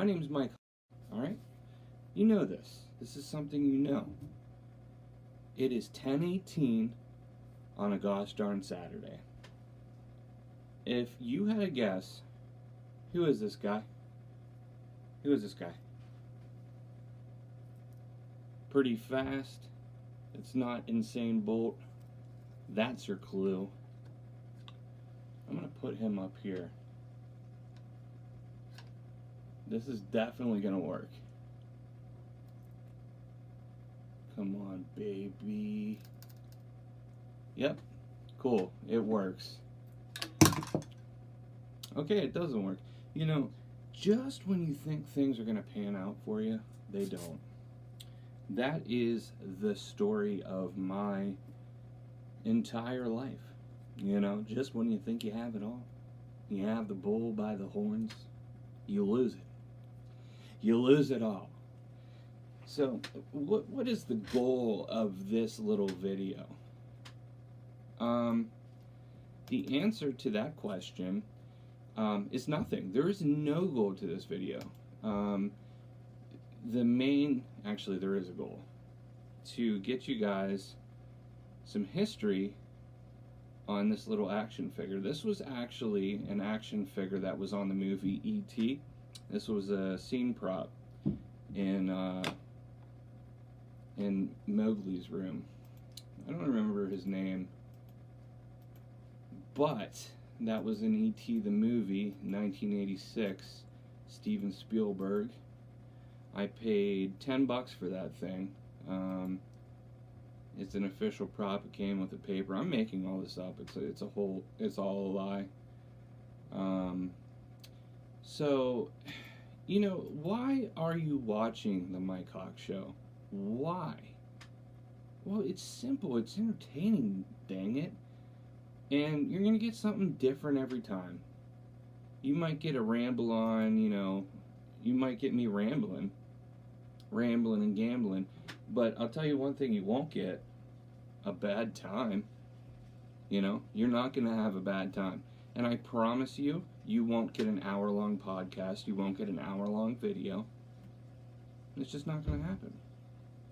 My name's Mike. Alright? You know this. This is something you know. It is 10:18 on a gosh darn Saturday. If you had a guess, who is this guy? Who is this guy? Pretty fast. It's not Usain Bolt. That's your clue. I'm going to put him up here. This is definitely going to work. Come on, baby. Yep. Cool. It works. Okay, it doesn't work. You know, just when you think things are going to pan out for you, they don't. That is the story of my entire life. You know, just when you think you have it all, you have the bull by the horns, you lose it. You lose it all. So, what is the goal of this little video? The answer to that question is nothing. There is no goal to this video. Actually, there is a goal. To get you guys some history on this little action figure. This was actually an action figure that was on the movie E.T. This was a scene prop in Mowgli's room. I don't remember his name, but that was in E.T. the movie, 1986, Steven Spielberg. I paid $10 for that thing. It's an official prop. It came with a paper. I'm making all this up. It's all a lie. So, you know, why are you watching the Mike Hawk Show? Why? Well, it's simple. It's entertaining, dang it. And you're going to get something different every time. You might get a ramble on, you know, you might get me rambling and gambling. But I'll tell you one thing you won't get: a bad time. You know, you're not going to have a bad time. And I promise you, you won't get an hour-long podcast. You won't get an hour-long video. It's just not going to happen.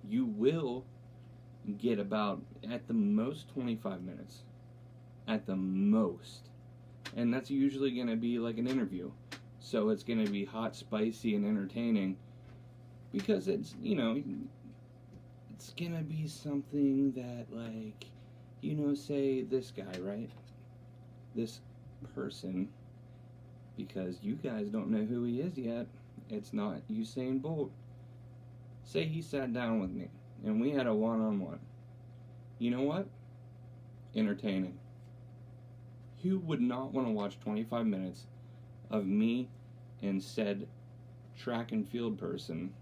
You will get about, at the most, 25 minutes. At the most. And that's usually going to be like an interview. So it's going to be hot, spicy, and entertaining. Because it's, you know, it's going to be something that, like, you know, say this guy, right? This person, because you guys don't know who he is yet. It's not Usain Bolt. Say he sat down with me and we had a one-on-one. You know what? Entertaining. Who would not want to watch 25 minutes of me and said track and field person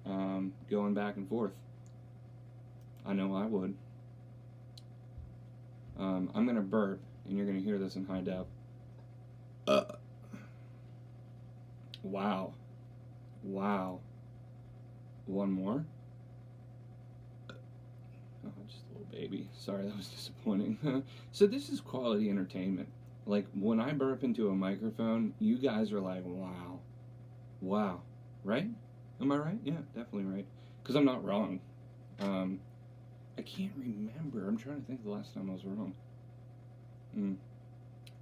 going back and forth? I know I would. I'm going to burp, and you're going to hear this in high def. Wow. Wow. One more. Oh, just a little baby. Sorry, that was disappointing. So this is quality entertainment. Like, when I burp into a microphone, you guys are like, wow. Wow. Right? Am I right? Yeah, definitely right. Because I'm not wrong. I can't remember. I'm trying to think the last time I was wrong.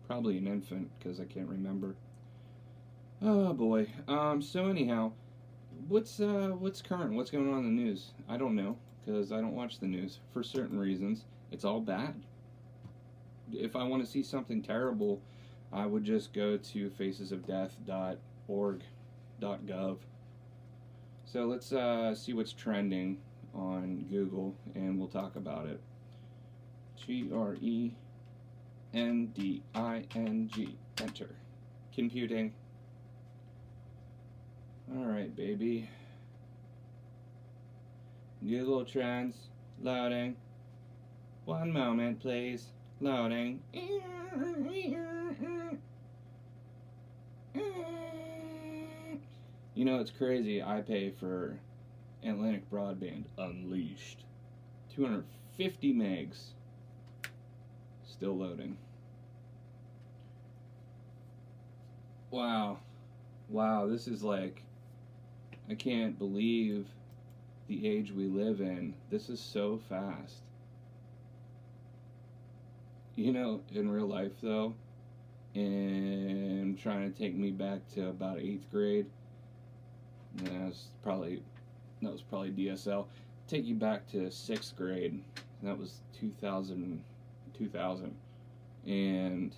Probably an infant, because I can't remember. Oh, boy. So anyhow, what's current? What's going on in the news? I don't know, because I don't watch the news for certain reasons. It's all bad. If I want to see something terrible, I would just go to facesofdeath.org.gov. So let's see what's trending on Google, and we'll talk about it. GRENDING. Enter. Computing. Alright, baby. Google Trends. Loading. One moment, please. Loading. You know, it's crazy. I pay for Atlantic Broadband Unleashed. 250 megs. Still loading. Wow. Wow, this is like I can't believe the age we live in. This is so fast. You know, in real life though, and trying to take me back to about 8th grade. That was probably DSL. Take you back to 6th grade. That was 2000, and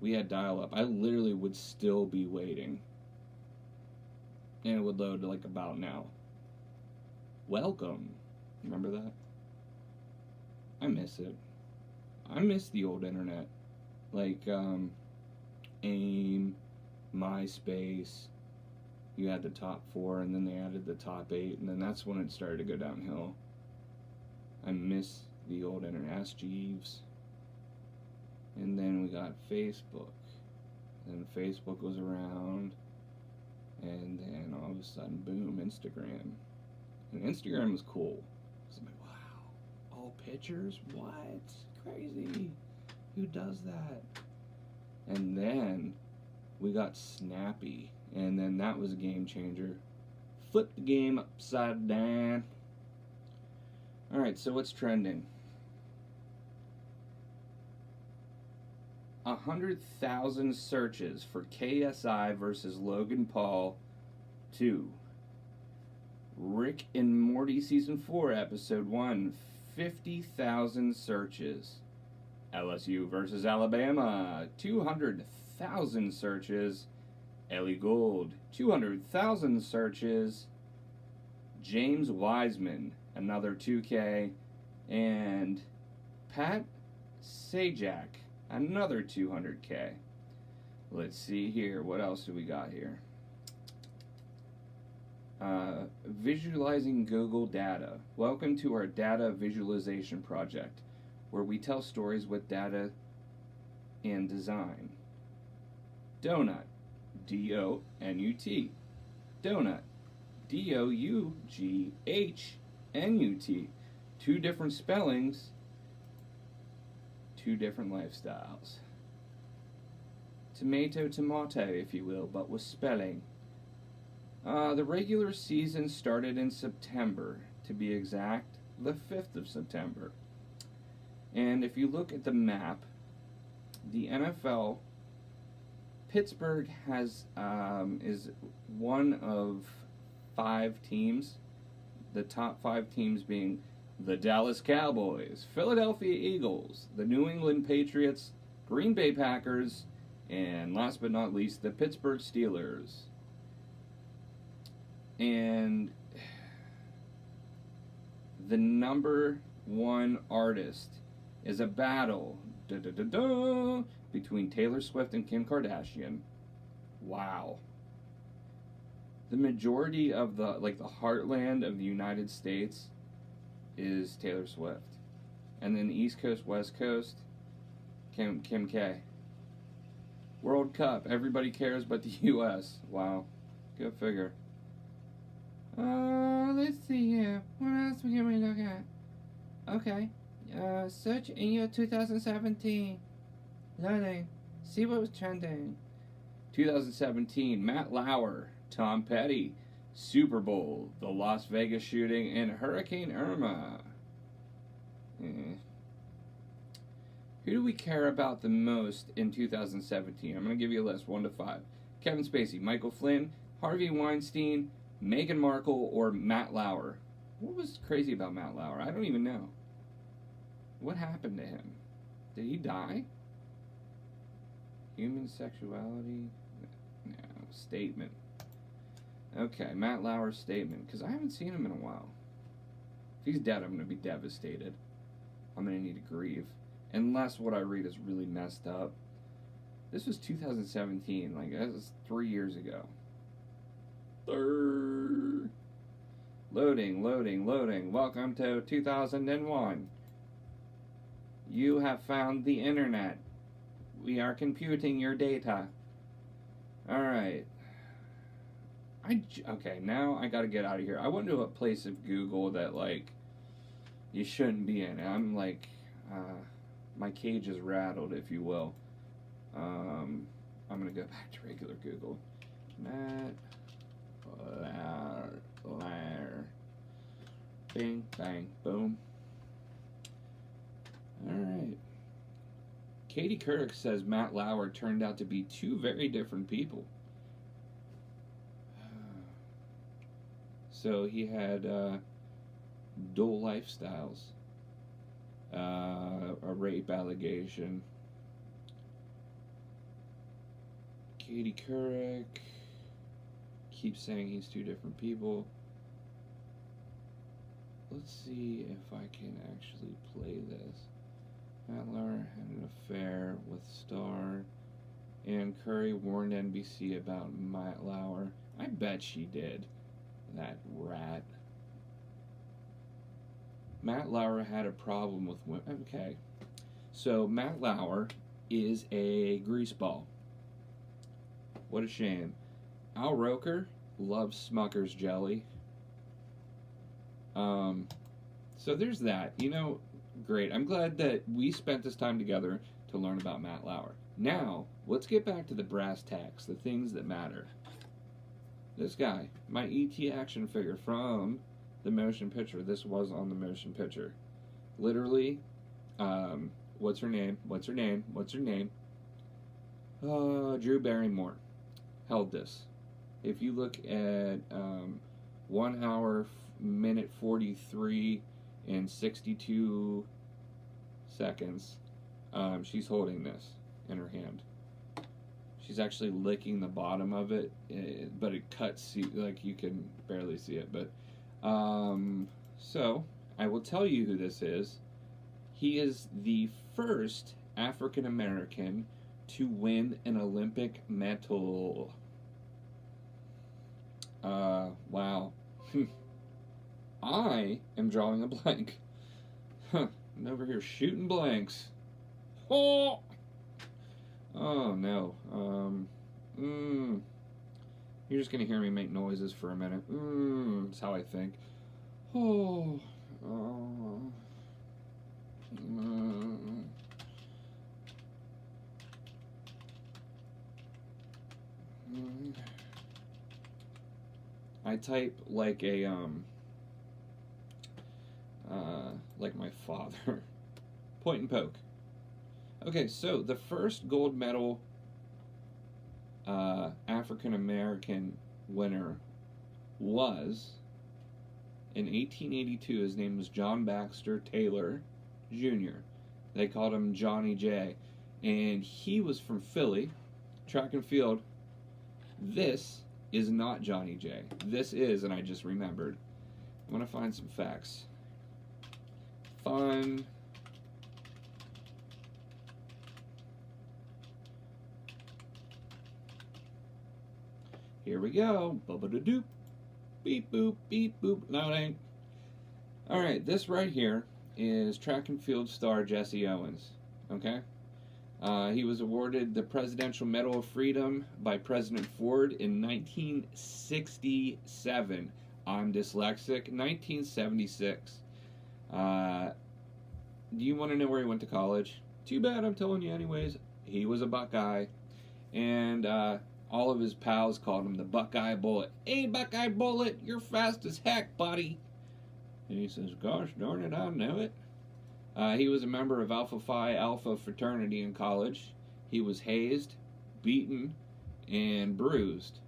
we had dial up. I literally would still be waiting, and it would load like about now. Welcome. Remember that? I miss it. I miss the old internet. Like, AIM, MySpace. You had the top 4, and then they added the top 8, and then that's when it started to go downhill. I miss the old internet. Ask Jeeves. And then we got Facebook. Then Facebook was around, and then all of a sudden, boom, Instagram. And Instagram was cool. I was like, wow, all pictures? What? Crazy. Who does that? And then we got Snappy, and then that was a game changer. Flip the game upside down. Alright, so what's trending? 100,000 searches for KSI versus Logan Paul 2. Rick and Morty Season 4, Episode 1, 50,000 searches. LSU versus Alabama, 200,000 searches. Ellie Gold, 200,000 searches. James Wiseman, another 2K. And Pat Sajak, another 200K. Let's see here. What else do we got here? Visualizing Google data. Welcome to our data visualization project, where we tell stories with data and design. Donut. D-O-N-U-T. Donut. D-O-U-G-H-N-U-T. 2 different spellings, 2 different lifestyles. Tomato, if you will, but with spelling. The regular season started in September, to be exact, the 5th of September. And if you look at the map, the NFL, Pittsburgh has is one of 5 teams, the top 5 teams being the Dallas Cowboys, Philadelphia Eagles, the New England Patriots, Green Bay Packers, and last but not least, the Pittsburgh Steelers. And the number 1 artist is a battle between Taylor Swift and Kim Kardashian. Wow. The majority of the heartland of the United States is Taylor Swift. And then East Coast, West Coast, Kim K. World Cup, everybody cares but the US. Wow. Go figure. Let's see here. What else can we look at? Okay. Search in your 2017. Loading. See what was trending. 2017, Matt Lauer, Tom Petty, Super Bowl, the Las Vegas shooting, and Hurricane Irma. Who do we care about the most in 2017? I'm going to give you a list, 1 to 5. Kevin Spacey, Michael Flynn, Harvey Weinstein, Meghan Markle, or Matt Lauer. What was crazy about Matt Lauer? I don't even know. What happened to him? Did he die? Human sexuality? No. Statement. Okay, Matt Lauer's statement. Because I haven't seen him in a while. If he's dead, I'm going to be devastated. I'm going to need to grieve. Unless what I read is really messed up. This was 2017. Like, that was 3 years ago. Loading. Welcome to 2001. You have found the internet. We are computing your data. Alright. Okay, now I gotta get out of here. I went to a place of Google that, like, you shouldn't be in. I'm like, my cage is rattled, if you will. I'm gonna go back to regular Google. Matt Lauer. Lauer. Bing, bang, boom. Alright. Katie Couric says Matt Lauer turned out to be two very different people. So he had dual lifestyles, a rape allegation. Katie Couric keeps saying he's two different people. Let's see if I can actually play this. Matt Lauer had an affair with Star, and Curry warned NBC about Matt Lauer. I bet she did. That rat. Matt Lauer had a problem with women. Okay. So Matt Lauer is a greaseball. What a shame. Al Roker loves Smucker's jelly. So there's that. You know, great. I'm glad that we spent this time together to learn about Matt Lauer. Now, let's get back to the brass tacks, the things that matter. This guy, my E.T. action figure from the motion picture. This was on the motion picture. Literally, what's her name? What's her name? What's her name? Drew Barrymore held this. If you look at 1 hour, minute 43 and 62 seconds, she's holding this in her hand. She's actually licking the bottom of it, but it cuts, like you can barely see it. But so I will tell you who this is. He is the first African American to win an Olympic medal. Wow. I am drawing a blank. I'm over here shooting blanks. Oh! Oh no. You're just gonna hear me make noises for a minute. That's how I think. Oh. I type like a like my father. Point and poke. Okay, so the first gold medal African American winner was in 1882. His name was John Baxter Taylor Jr. They called him Johnny J. And he was from Philly, track and field. This is not Johnny J. This is, and I just remembered. I want to find some facts. Fun. Here we go. Bubba-da-doop. Beep boop, beep boop. No, it ain't. Alright, this right here is track and field star Jesse Owens. Okay? He was awarded the Presidential Medal of Freedom by President Ford in 1967. I'm dyslexic. 1976. Do you want to know where he went to college? Too bad, I'm telling you anyways. He was a Buckeye. And all of his pals called him the Buckeye Bullet. Hey, Buckeye Bullet, you're fast as heck, buddy. And he says, gosh darn it, I know it. He was a member of Alpha Phi Alpha fraternity in college. He was hazed, beaten, and bruised.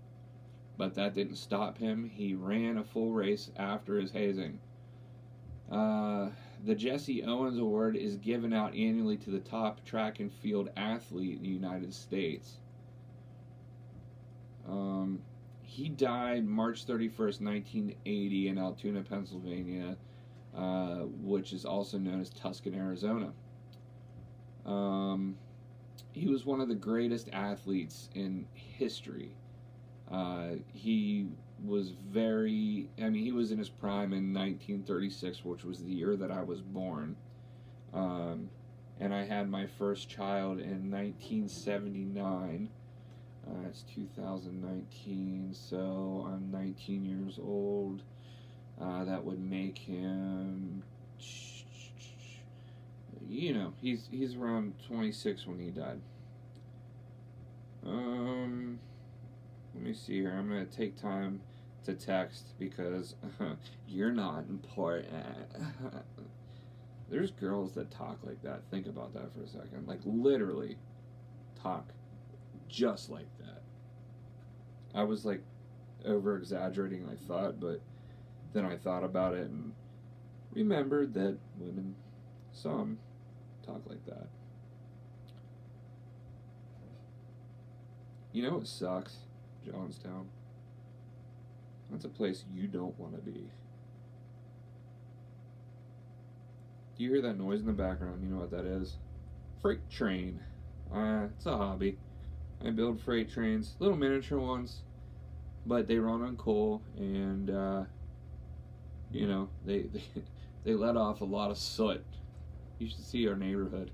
But that didn't stop him. He ran a full race after his hazing. The Jesse Owens Award is given out annually to the top track and field athlete in the United States. He died March 31st, 1980 in Altoona, Pennsylvania, which is also known as Tucson, Arizona. He was one of the greatest athletes in history. He was he was in his prime in 1936, which was the year that I was born. And I had my first child in 1979. It's 2019, so I'm 19 years old. That would make him, he's around 26 when he died. Let me see here. I'm going to take time to text because you're not important. There's girls that talk like that. Think about that for a second. Like, literally talk just like that. I was like over exaggerating, I thought, but then I thought about it and remembered that women, some, talk like that. You know what sucks? Johnstown. That's a place you don't want to be. Do you hear that noise in the background? You know what that is? Freight train. It's a hobby. I build freight trains, little miniature ones, but they run on coal, and you know, they let off a lot of soot. You should see our neighborhood.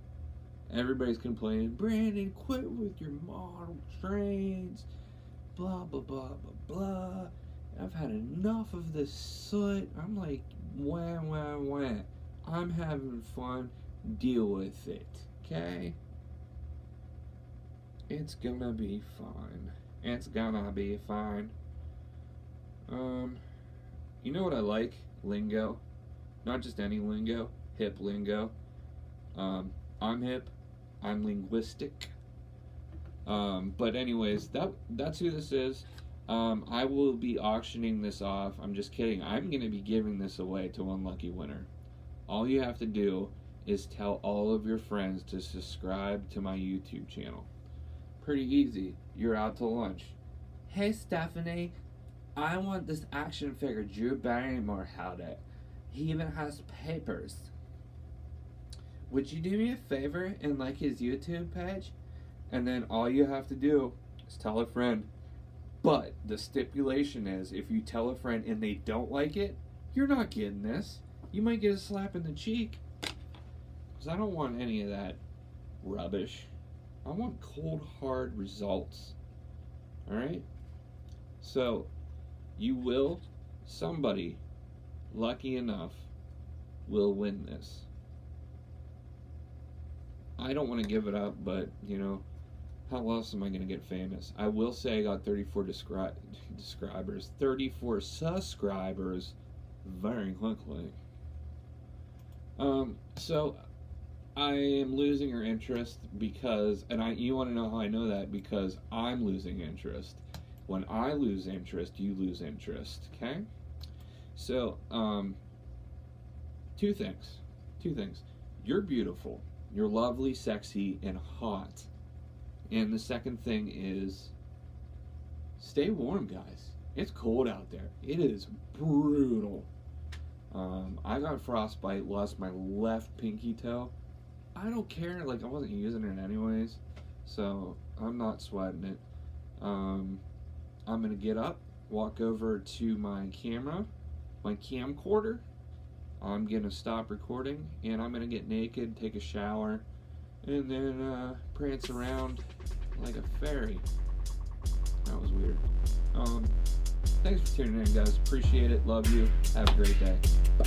Everybody's complaining, Brandon, quit with your model trains, blah blah blah blah blah. I've had enough of this soot. I'm like, wah wah wah. I'm having fun. Deal with it, okay? It's gonna be fine. It's gonna be fine. You know what I like? Lingo. Not just any lingo. Hip lingo. I'm hip. I'm linguistic. But anyways, that's who this is. I will be auctioning this off. I'm just kidding. I'm gonna be giving this away to one lucky winner. All you have to do is tell all of your friends to subscribe to my YouTube channel. Pretty easy. You're out to lunch. Hey Stephanie, I want this action figure Drew Barrymore held it. He even has papers. Would you do me a favor and like his YouTube page? And then all you have to do is tell a friend. But the stipulation is, if you tell a friend and they don't like it, you're not getting this. You might get a slap in the cheek. Because I don't want any of that rubbish. I want cold, hard results. Alright? So, somebody lucky enough will win this. I don't want to give it up, but, you know, how else am I going to get famous? I will say I got 34 subscribers. 34 subscribers very quickly. So I am losing your interest because, and you want to know how I know that? Because I'm losing interest. When I lose interest, you lose interest, okay? So, two things. You're beautiful. You're lovely, sexy, and hot. And the second thing is, stay warm, guys. It's cold out there. It is brutal. I got frostbite, lost my left pinky toe. I don't care, like I wasn't using it anyways, so I'm not sweating it. I'm gonna get up, walk over to my camera, my camcorder. I'm gonna stop recording, and I'm gonna get naked, take a shower, and then prance around like a fairy. That was weird. Thanks for tuning in, guys. Appreciate it. Love you. Have a great day. Bye.